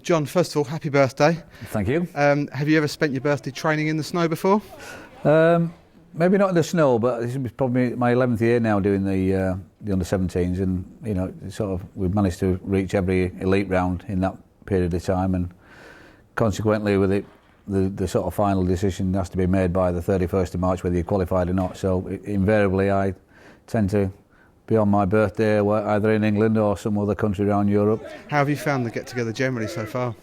John, first of all, happy birthday. Thank you. Have you ever spent your birthday training in the snow before? Maybe not in the snow, but this is probably my 11th year now doing the under-17s, and we've managed to reach every elite round in that period of time, and consequently with it, the sort of final decision has to be made by the 31st of March whether you qualified or not. So invariably I tend to be on my birthday either in England or some other country around Europe. How have you found the get-together generally so far?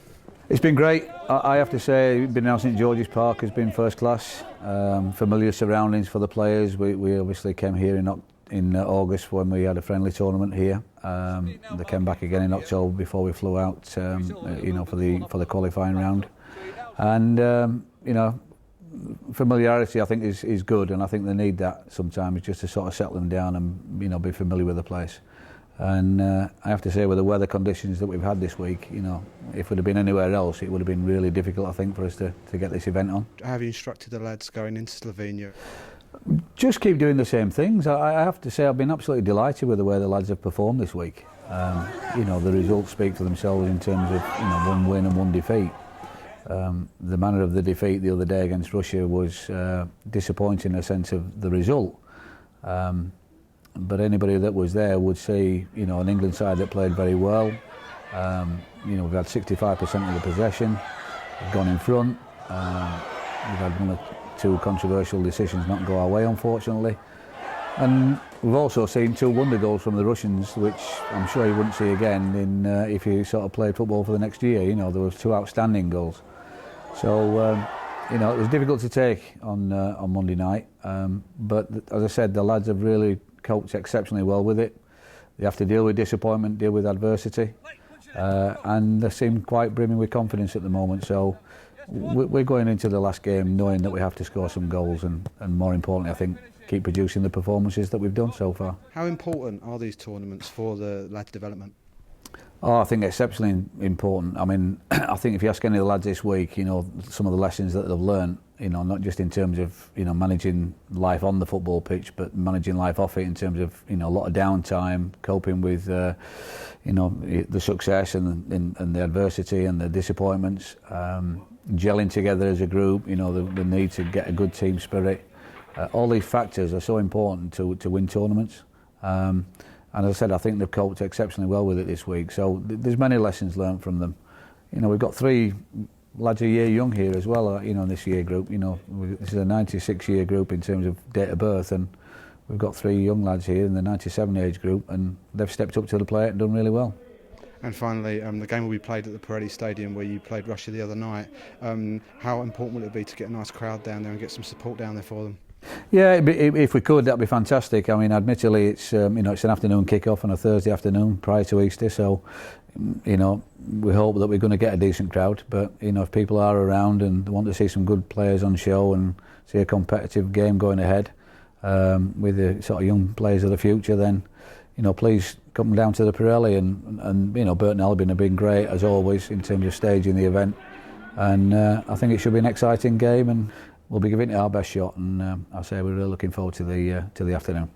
It's been great. I have to say, being out St George's Park has been first class. Familiar surroundings for the players. We obviously came here in August when we had a friendly tournament here. They came back again in October before we flew out, for the qualifying round. And familiarity I think is good, and I think they need that sometimes just to sort of settle them down and be familiar with the place. And I have to say, with the weather conditions that we've had this week, if we'd have been anywhere else, it would have been really difficult, I think, for us to get this event on. How have you instructed the lads going into Slovenia? Just keep doing the same things. I have to say I've been absolutely delighted with the way the lads have performed this week. The results speak for themselves in terms of one win and one defeat. The manner of the defeat the other day against Russia was disappointing in a sense of the result. But anybody that was there would see, an England side that played very well. We've had 65% of the possession, we've gone in front. We've had one or two controversial decisions not go our way, unfortunately. And we've also seen 2 wonder goals from the Russians, which I'm sure you wouldn't see again if you sort of played football for the next year. There was 2 outstanding goals. So, it was difficult to take on Monday night. But as I said, the lads have really coped exceptionally well with it. They have to deal with disappointment, deal with adversity, and they seem quite brimming with confidence at the moment. So we're going into the last game knowing that we have to score some goals and more importantly, I think, keep producing the performances that we've done so far. How important are these tournaments for the lads' development? I think exceptionally important. I mean, I think if you ask any of the lads this week, some of the lessons that they've learned, not just in terms of, managing life on the football pitch, but managing life off it in terms of, a lot of downtime, coping with, the success and the adversity and the disappointments, gelling together as a group, the need to get a good team spirit. All these factors are so important to win tournaments. And as I said, I think they've coped exceptionally well with it this week. So there's many lessons learned from them. We've got 3 lads a year young here as well, in this year group. This is a 96-year group in terms of date of birth, and we've got 3 young lads here in the 97 age group, and they've stepped up to the plate and done really well. And finally, the game will be played at the Pirelli Stadium where you played Russia the other night. How important will it be to get a nice crowd down there and get some support down there for them? Yeah, if we could, that'd be fantastic. I mean, admittedly, it's it's an afternoon kick-off on a Thursday afternoon prior to Easter, so we hope that we're going to get a decent crowd. But if people are around and want to see some good players on show and see a competitive game going ahead with the sort of young players of the future, then please come down to the Pirelli and Burton and Albion have been great as always in terms of staging the event, and I think it should be an exciting game and we'll be giving it our best shot, and I say we're really looking forward to the afternoon.